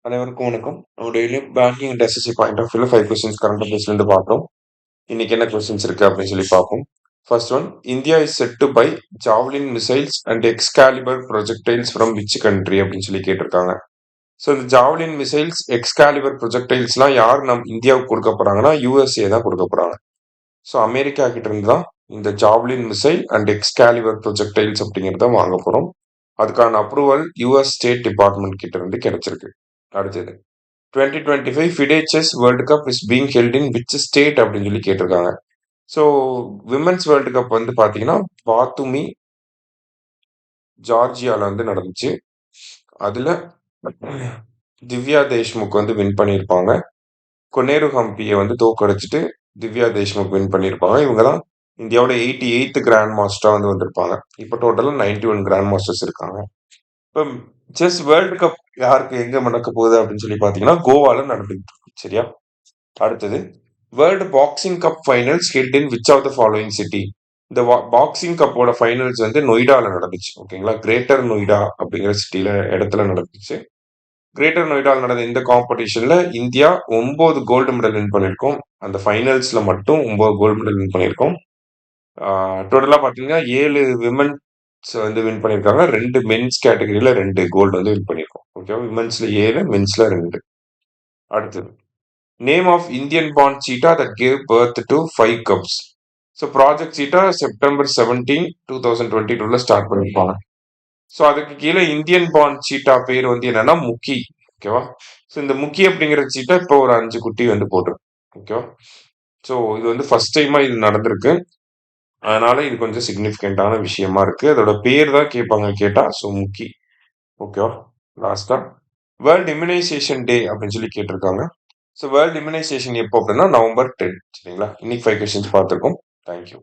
அனைவருக்கும் வணக்கம். நம்ம டெய்லியும் banking and SSC point of வியூல 5 கொஸ்டின்ஸ் கரண்ட் அஃபேர்ஸ்லேருந்து பார்க்குறோம். இன்னைக்கு என்ன கொஸ்டின்ஸ் இருக்கு அப்படின்னு சொல்லி பார்ப்போம். First one, India is set to buy javelin missiles and excalibur projectiles from which country அப்படின்னு சொல்லி கேட்டிருக்காங்க. ஸோ இந்த ஜாவ்லின் மிசைல்ஸ் எக்ஸ்காலிபர் ப்ரொஜெக்டைல்ஸ்லாம் யார் இந்தியாவுக்கு கொடுக்க போறாங்கன்னா யூஎஸ்ஏ தான் கொடுக்க போறாங்க. ஸோ அமெரிக்கா கிட்ட இருந்து தான் இந்த javelin missile and excalibur projectiles அப்படிங்கிறத வாங்க போறோம். அதுக்கான அப்ரூவல் யுஎஸ் ஸ்டேட் டிபார்ட்மெண்ட் கிட்ட இருந்து கிடைச்சிருக்கு. அடுத்தது 2025 FIDE chess world cup is being held in which state அப்படின்னு சொல்லி கேட்டிருக்காங்க. ஸோ விமென்ஸ் வேர்ல்டு கப் வந்து பார்த்தீங்கன்னா பாத்துமி ஜார்ஜியால வந்து நடந்துச்சு. அதுல திவ்யா தேஷ்முக் வந்து வின் பண்ணியிருப்பாங்க. கொனேரு ஹம்பியை வந்து தோக்கடிச்சிட்டு திவ்யா தேஷ்முக் வின் பண்ணியிருப்பாங்க. இவங்க தான் இந்தியாவோட 88th கிராண்ட் மாஸ்டரா வந்து வந்திருப்பாங்க. இப்போ டோட்டலா 91 கிராண்ட் மாஸ்டர்ஸ் இருக்காங்க. இப்போ செஸ் வேர்ல்டு கப் யாருக்கு எங்க நடக்க போகுது அப்படின்னு சொல்லி பார்த்தீங்கன்னா கோவால நடந்துகிட்டு இருக்கு. சரியா? அடுத்தது world boxing cup finals held in which of the following city. இந்த பாக்ஸிங் கப்போட ஃபைனல்ஸ் வந்து நொய்டால நடந்துச்சு. ஓகேங்களா? கிரேட்டர் நொய்டா அப்படிங்கிற இடத்துல நடந்துச்சு. கிரேட்டர் நொய்டால நடந்த இந்த காம்படிஷன்ல இந்தியா 9 கோல்டு மெடல் வின் பண்ணியிருக்கோம். அந்த ஃபைனல்ஸ்ல மட்டும் 9 கோல்டு மெடல் வின் பண்ணியிருக்கோம். டோட்டலா பாத்தீங்கன்னா 7 விமென்ஸ் வந்து வின் பண்ணியிருக்காங்க. 2 மென்ஸ் கேட்டகரியில 2 கோல்டு வந்து வின் பண்ணியிருக்கோம். ஓகேவா? விமென்ஸ்ல 7, மென்ஸ்ல 2. அடுத்தது name of Indian born cheetah that gave birth to 5 cubs. So project cheetah September 17, 2022ல ஸ்டார்ட் பண்ணியிருப்பாங்க. ஸோ அதுக்கு கீழே இந்தியன் பார்ன் சீட்டா பேர் வந்து என்னன்னா முக்கி. ஓகேவா? ஸோ இந்த முக்கி அப்படிங்கிற சீட்டா இப்போ ஒரு 5 குட்டி வந்து போட்டிருக்கு. ஓகேவா? ஸோ இது வந்து ஃபர்ஸ்ட் டைமா இது நடந்திருக்கு. அதனால இது கொஞ்சம் சிக்னிஃபிகண்டான விஷயமா இருக்கு. அதோட பேர் தான் கேட்பாங்க கேட்டா. ஸோ முக்கி. ஓகேவா? லாஸ்டா வேர்ல்ட் இம்யூனைசேஷன் டே அப்படின்னு சொல்லி கேட்டிருக்காங்க. ஸோ வேர்ல்ட் இம்யூனைசேஷன் எப்போ அப்படின்னா நவம்பர் 10. சரிங்களா? இன்னைக்கு 5 கொஸ்டின்ஸ் பார்த்துருக்கோம். தேங்க்யூ.